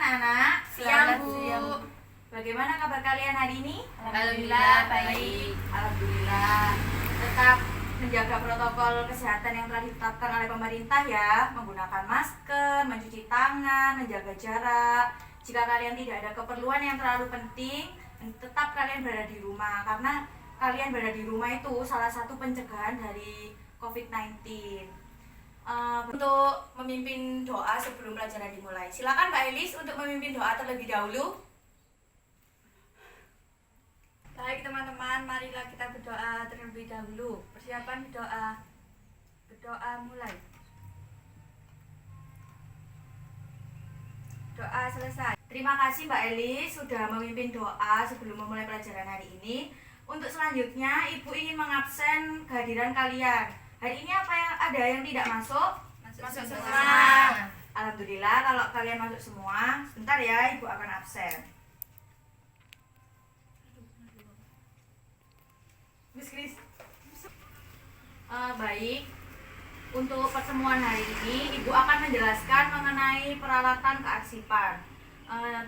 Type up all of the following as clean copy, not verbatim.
anak-anak? Siang, Bu. Bagaimana kabar kalian hari ini? Alhamdulillah baik. Alhamdulillah. Tetap menjaga protokol kesehatan yang telah ditetapkan oleh pemerintah ya, menggunakan masker, mencuci tangan, menjaga jarak. Jika kalian tidak ada keperluan yang terlalu penting, tetap kalian berada di rumah karena kalian berada di rumah itu salah satu pencegahan dari COVID-19. Untuk memimpin doa sebelum pelajaran dimulai, silakan Mbak Elis untuk memimpin doa terlebih dahulu. Baik teman-teman, marilah kita berdoa terlebih dahulu. Persiapan berdoa. Berdoa mulai. Doa selesai. Terima kasih Mbak Elis sudah memimpin doa sebelum memulai pelajaran hari ini. Untuk selanjutnya, Ibu ingin mengabsen kehadiran kalian. Hari ini ada yang tidak masuk? Masuk semua. Alhamdulillah kalau kalian masuk semua. Sebentar ya, Ibu akan absen. Baik. Untuk pertemuan hari ini, Ibu akan menjelaskan mengenai peralatan kearsipan.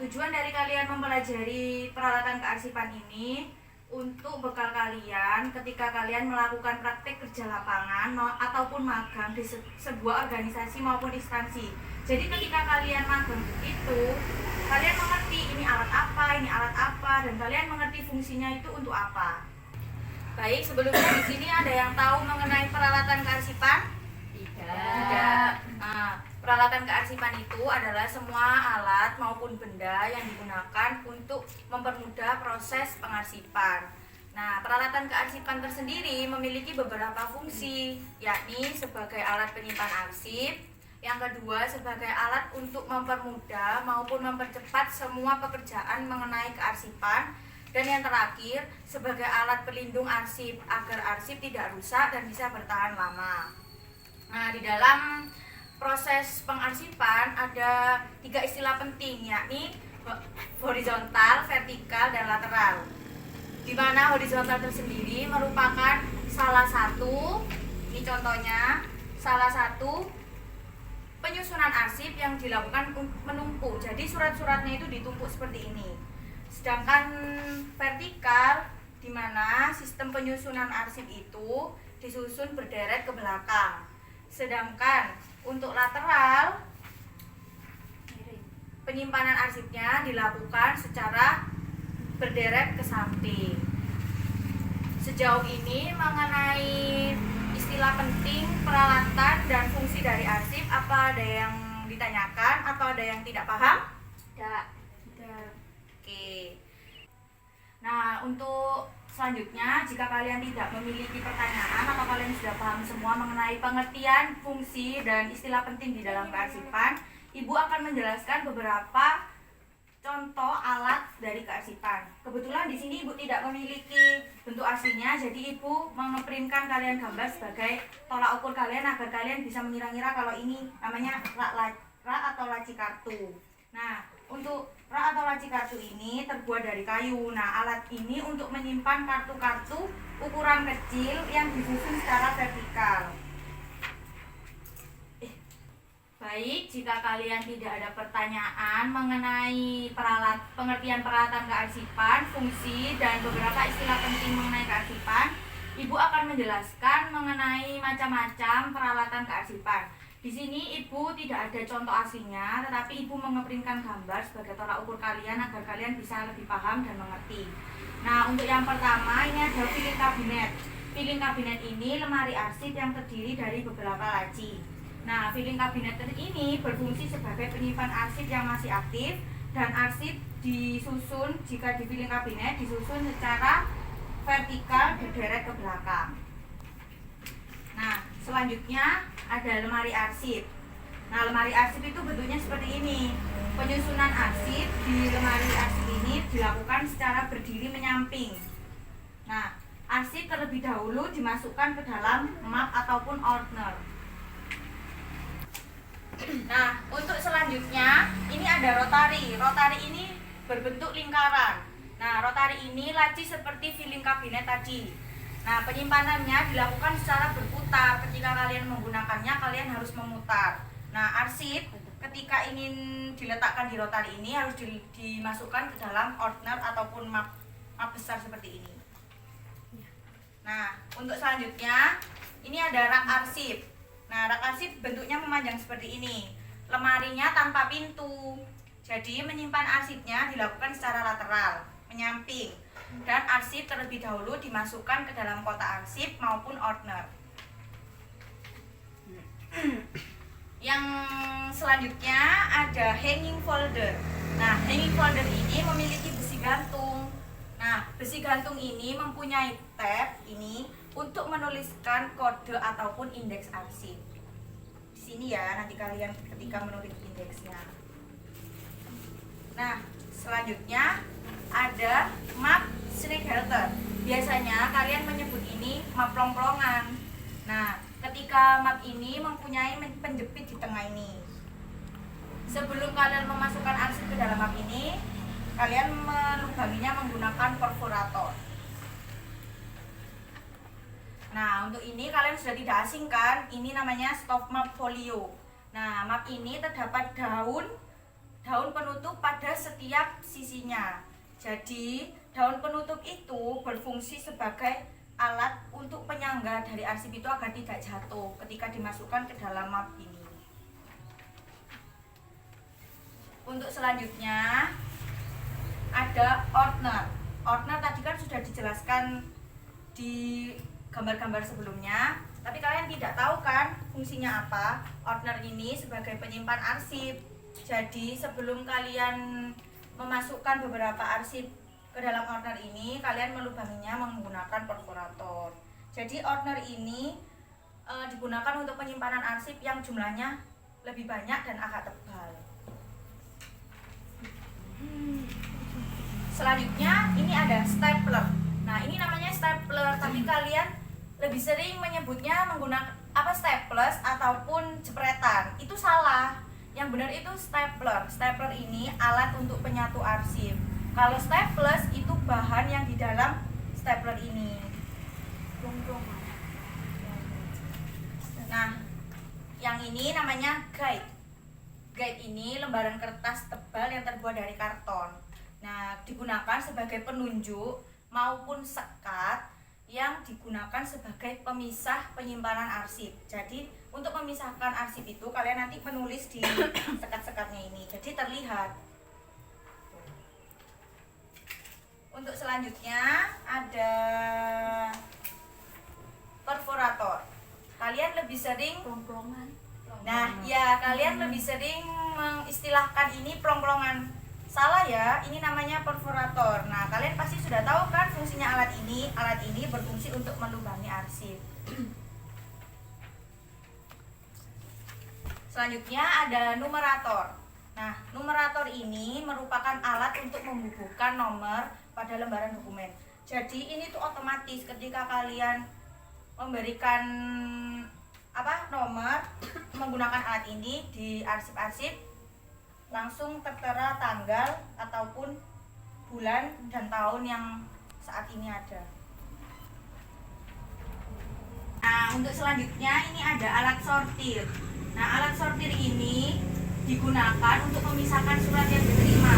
Tujuan dari kalian mempelajari peralatan kearsipan ini untuk bekal kalian ketika kalian melakukan praktek kerja lapangan ataupun magang di sebuah organisasi maupun instansi. Jadi ketika kalian magang itu, kalian mengerti ini alat apa, dan kalian mengerti fungsinya itu untuk apa. Baik, sebelumnya di sini ada yang tahu mengenai peralatan kearsipan? Tidak. Peralatan kearsipan itu adalah semua alat maupun benda yang digunakan untuk mempermudah proses pengarsipan. Nah, peralatan kearsipan tersendiri memiliki beberapa fungsi, yakni sebagai alat penyimpan arsip, yang kedua sebagai alat untuk mempermudah maupun mempercepat semua pekerjaan mengenai kearsipan, dan yang terakhir sebagai alat pelindung arsip agar arsip tidak rusak dan bisa bertahan lama. Nah, di dalam proses pengarsipan ada 3 istilah penting, yakni horizontal, vertikal, dan lateral. Di mana horizontal tersendiri merupakan salah satu penyusunan arsip yang dilakukan menumpuk. Jadi surat-suratnya itu ditumpuk seperti ini. Sedangkan vertikal, di mana sistem penyusunan arsip itu disusun berderet ke belakang. Sedangkan untuk lateral, penyimpanan arsipnya dilakukan secara berderet ke samping. Sejauh ini mengenai istilah penting, peralatan, dan fungsi dari arsip, apa ada yang ditanyakan atau ada yang tidak paham? Tidak. Oke. Nah, untuk selanjutnya, jika kalian tidak memiliki pertanyaan atau kalian sudah paham semua mengenai pengertian, fungsi, dan istilah penting di dalam kearsipan, Ibu akan menjelaskan beberapa contoh alat dari kearsipan. Kebetulan di sini Ibu tidak memiliki bentuk aslinya, jadi Ibu mengeprinkan kalian gambar sebagai tolak ukur kalian agar kalian bisa mengira-ngira kalau ini namanya rak atau laci kartu. Nah, untuk rak atau laci kartu ini terbuat dari kayu. Nah, alat ini untuk menyimpan kartu-kartu ukuran kecil yang disusun secara vertikal. Baik, jika kalian tidak ada pertanyaan mengenai pengertian peralatan kearsipan, fungsi, dan beberapa istilah penting mengenai kearsipan, Ibu akan menjelaskan mengenai macam-macam peralatan kearsipan. Di sini Ibu tidak ada contoh aslinya, tetapi Ibu mengeprinkan gambar sebagai tolak ukur kalian agar kalian bisa lebih paham dan mengerti. Nah, untuk yang pertama ini ada filing kabinet. Filing kabinet ini lemari arsip yang terdiri dari beberapa laci. Nah, filing kabinet ini berfungsi sebagai penyimpan arsip yang masih aktif, dan arsip disusun, jika di filing kabinet disusun secara vertikal berderet ke belakang. Nah, selanjutnya ada lemari arsip. Nah, lemari arsip itu bentuknya seperti ini. Penyusunan arsip di lemari arsip ini dilakukan secara berdiri menyamping. Nah, arsip terlebih dahulu dimasukkan ke dalam map ataupun ordner. Nah, untuk selanjutnya ini ada rotari. Rotari ini berbentuk lingkaran. Nah, rotari ini laci seperti filing kabinet tadi. Nah, penyimpanannya dilakukan secara berputar. Ketika kalian menggunakannya, kalian harus memutar. Nah, arsip ketika ingin diletakkan di rotary ini harus dimasukkan ke dalam ordner ataupun map besar seperti ini. Nah, untuk selanjutnya ini ada rak arsip. Nah, rak arsip bentuknya memanjang seperti ini. Lemarinya tanpa pintu. Jadi menyimpan arsipnya dilakukan secara lateral, menyamping. Dan arsip terlebih dahulu dimasukkan ke dalam kotak arsip maupun ordner. Yang selanjutnya ada hanging folder. Nah, hanging folder ini memiliki besi gantung. Nah, besi gantung ini mempunyai tab ini untuk menuliskan kode ataupun indeks arsip. Di sini ya, nanti kalian ketika menulis indeksnya. Nah, selanjutnya ada map Schneehalter. Biasanya kalian menyebut ini map plong-plongan. Nah, ketika map ini mempunyai penjepit di tengah ini. Sebelum kalian memasukkan arsip ke dalam map ini, kalian melubanginya menggunakan perforator. Nah, untuk ini kalian sudah tidak asing kan? Ini namanya stop map folio. Nah, map ini terdapat daun penutup pada setiap sisinya. Jadi, daun penutup itu berfungsi sebagai alat untuk penyangga dari arsip itu agar tidak jatuh ketika dimasukkan ke dalam map ini. Untuk selanjutnya ada ordner. Ordner tadi kan sudah dijelaskan di gambar-gambar sebelumnya, tapi kalian tidak tahu kan fungsinya apa. Ordner ini sebagai penyimpan arsip. Jadi sebelum kalian memasukkan beberapa arsip ke dalam ordner ini, kalian melubanginya menggunakan perforator. Jadi ordner ini digunakan untuk penyimpanan arsip yang jumlahnya lebih banyak dan agak tebal. Selanjutnya ini ada stapler. Nah, ini namanya stapler, tapi kalian lebih sering menyebutnya menggunakan staples ataupun jepretan. Itu salah. Yang benar itu stapler. Stapler ini alat untuk penyatu arsip. Kalau staples itu bahan yang di dalam stapler ini. Nah, yang ini namanya guide. Guide ini lembaran kertas tebal yang terbuat dari karton. Nah, digunakan sebagai penunjuk maupun sekat yang digunakan sebagai pemisah penyimpanan arsip. Jadi, untuk memisahkan arsip itu kalian nanti menulis di sekat-sekatnya ini. Jadi terlihat. Untuk selanjutnya ada perforator. Kalian lebih sering plong-plongan. Nah, ya kalian lebih sering mengistilahkan ini plong-plongan. Salah ya, ini namanya perforator. Nah, kalian pasti sudah tahu kan fungsinya alat ini. Alat ini berfungsi untuk melubangi arsip. Selanjutnya ada numerator. Nah, numerator ini merupakan alat untuk membubuhkan nomor pada lembaran dokumen. Jadi ini tuh otomatis ketika kalian memberikan nomor menggunakan alat ini di arsip-arsip, langsung tertera tanggal ataupun bulan dan tahun yang saat ini ada. Nah, untuk selanjutnya ini ada alat sortir. Nah, alat sortir ini digunakan untuk memisahkan surat yang diterima.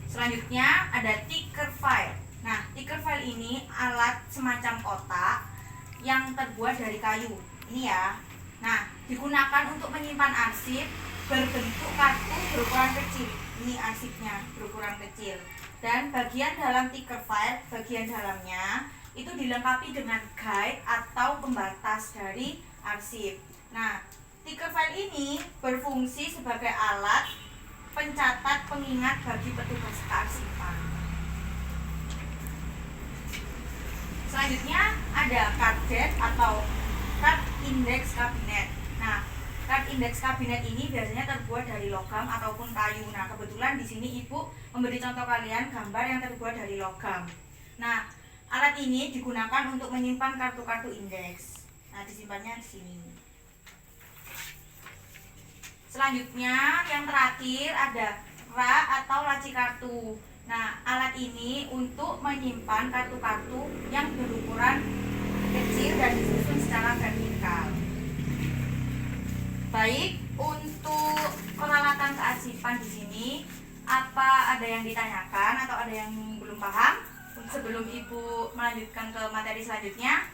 Selanjutnya ada ticker file. Nah, ticker file ini alat semacam kotak yang terbuat dari kayu. Ini ya. Nah, digunakan untuk menyimpan arsip berbentuk kartu berukuran kecil. Ini arsipnya berukuran kecil. Dan bagian dalam ticker file, bagian dalamnya itu dilengkapi dengan guide atau pembatas dari arsip. Nah, ticker file ini berfungsi sebagai alat pencatat pengingat bagi petugas kearsipan. Selanjutnya ada card date atau card index kabinet. Nah, card index kabinet ini biasanya terbuat dari logam ataupun kayu. Nah, kebetulan di sini Ibu memberi contoh kalian gambar yang terbuat dari logam. Nah, alat ini digunakan untuk menyimpan kartu-kartu indeks. Nah, disimpannya di sini. Selanjutnya yang terakhir ada rak atau laci kartu. Nah, alat ini untuk menyimpan kartu-kartu yang berukuran kecil. kecil dan disusun secara vertikal. Baik, untuk peralatan kearsipan di sini, apa ada yang ditanyakan atau ada yang belum paham? Sebelum Ibu melanjutkan ke materi selanjutnya?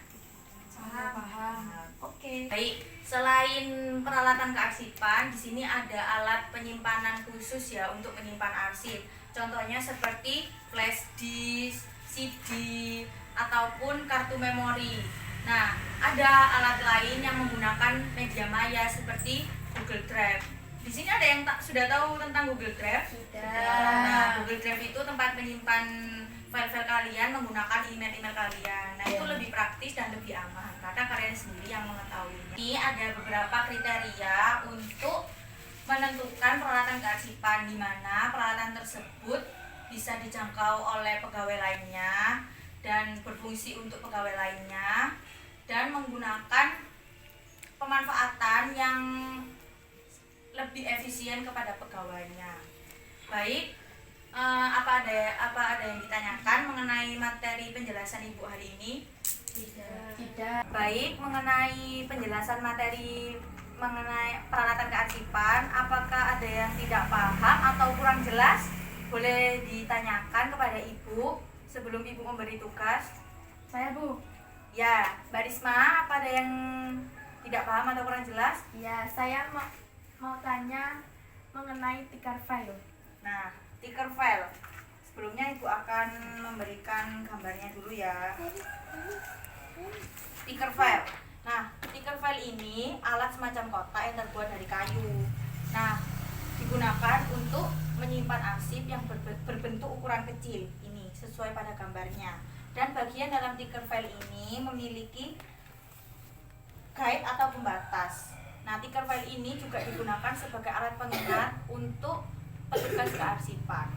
Paham. Oke. Baik, selain peralatan kearsipan, di sini ada alat penyimpanan khusus ya untuk menyimpan arsip. Contohnya seperti flash disk, CD, ataupun kartu memori. Nah, ada alat lain yang menggunakan media maya seperti Google Drive. Di sini ada yang sudah tahu tentang Google Drive? Sudah. Nah, Google Drive itu tempat menyimpan file-file kalian menggunakan email-email kalian. Nah, itu lebih praktis dan lebih aman karena kalian sendiri yang mengetahui. Ini ada beberapa kriteria untuk menentukan peralatan kearsipan, di mana peralatan tersebut bisa dijangkau oleh pegawai lainnya dan berfungsi untuk pegawai lainnya, dan menggunakan pemanfaatan yang lebih efisien kepada pegawainya. Baik, apa ada yang ditanyakan mengenai materi penjelasan Ibu hari ini? Tidak. Baik, mengenai penjelasan materi mengenai peralatan kearsipan, apakah ada yang tidak paham atau kurang jelas? Boleh ditanyakan kepada Ibu sebelum Ibu memberi tugas. Saya, Bu. Ya, Mbak Risma, apa ada yang tidak paham atau kurang jelas? Ya, saya mau tanya mengenai ticker file. Nah, ticker file. Sebelumnya Ibu akan memberikan gambarnya dulu ya. Ticker file. Nah, ticker file ini alat semacam kotak yang terbuat dari kayu. Nah, digunakan untuk menyimpan arsip yang berbentuk ukuran kecil. Ini sesuai pada gambarnya. Dan bagian dalam ticker file ini memiliki guide atau pembatas. Nah, ticker file ini juga digunakan sebagai alat pengingat untuk petugas kearsipan.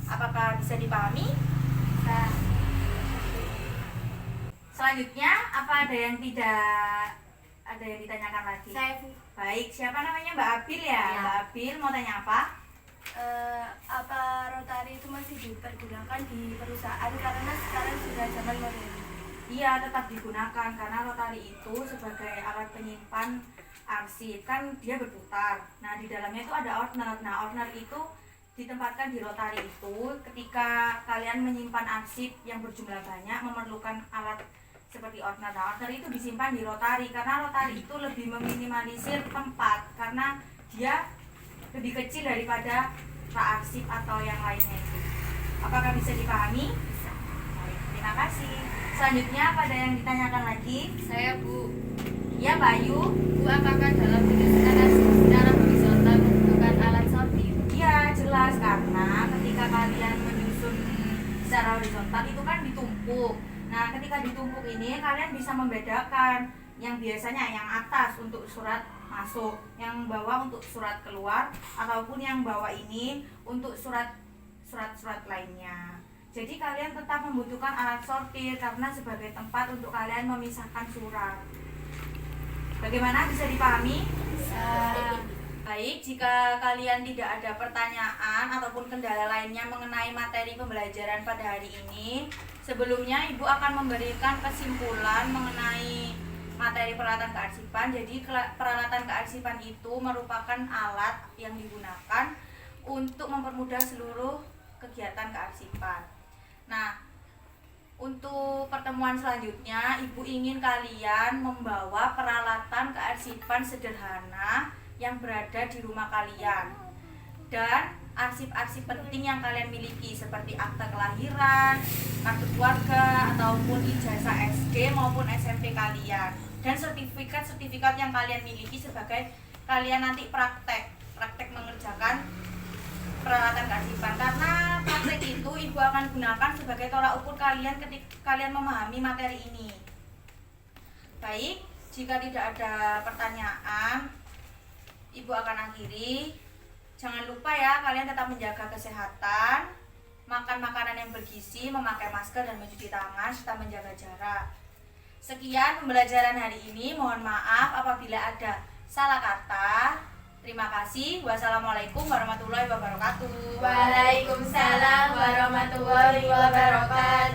Apakah bisa dipahami? Bisa. Selanjutnya, apa ada yang ditanyakan lagi? Saya, Bu. Baik, siapa namanya? Mbak Abil ya? Ya. Mbak Abil mau tanya apa? Apa rotari itu masih dipergunakan di perusahaan karena sekarang sudah zaman modern? Iya, tetap digunakan karena rotari itu sebagai alat penyimpan arsip, kan dia berputar. Nah, di dalamnya itu ada ordner. Nah, ordner itu ditempatkan di rotari itu. Ketika kalian menyimpan arsip yang berjumlah banyak, memerlukan alat seperti ordner. Nah, ordner itu disimpan di rotari karena rotari itu lebih meminimalisir tempat karena dia lebih kecil daripada rak arsip atau yang lainnya itu. Apakah bisa dipahami? Bisa. Baik, terima kasih. Selanjutnya, apa ada yang ditanyakan lagi? Saya, Bu. Ya, Bayu. Bu, apakah dalam penyusunan arsip secara horizontal membutuhkan alat sortir? Iya, jelas karena ketika kalian menyusun secara horizontal itu kan ditumpuk. Nah, ketika ditumpuk ini kalian bisa membedakan yang biasanya yang atas untuk surat masuk, yang bawah untuk surat keluar, ataupun yang bawah ini untuk surat-surat lainnya. Jadi kalian tetap membutuhkan alat sortir karena sebagai tempat untuk kalian memisahkan surat. Bagaimana, bisa dipahami? Bisa. Baik, jika kalian tidak ada pertanyaan ataupun kendala lainnya mengenai materi pembelajaran pada hari ini, sebelumnya Ibu akan memberikan kesimpulan mengenai materi peralatan kearsipan. Jadi peralatan kearsipan itu merupakan alat yang digunakan untuk mempermudah seluruh kegiatan kearsipan. Nah, untuk pertemuan selanjutnya, Ibu ingin kalian membawa peralatan kearsipan sederhana yang berada di rumah kalian dan arsip-arsip penting yang kalian miliki seperti akta kelahiran, kartu keluarga, ataupun ijazah SD maupun SMP kalian, dan sertifikat-sertifikat yang kalian miliki sebagai kalian nanti praktek mengerjakan peralatan kearsipan. Karena praktek itu Ibu akan gunakan sebagai tolak ukur kalian ketika kalian memahami materi ini. Baik, jika tidak ada pertanyaan, Ibu akan akhiri. Jangan lupa ya, kalian tetap menjaga kesehatan, makan makanan yang bergizi, memakai masker dan mencuci tangan, serta menjaga jarak. Sekian pembelajaran hari ini. Mohon maaf apabila ada salah kata. Terima kasih. Wassalamualaikum warahmatullahi wabarakatuh. Waalaikumsalam warahmatullahi wabarakatuh.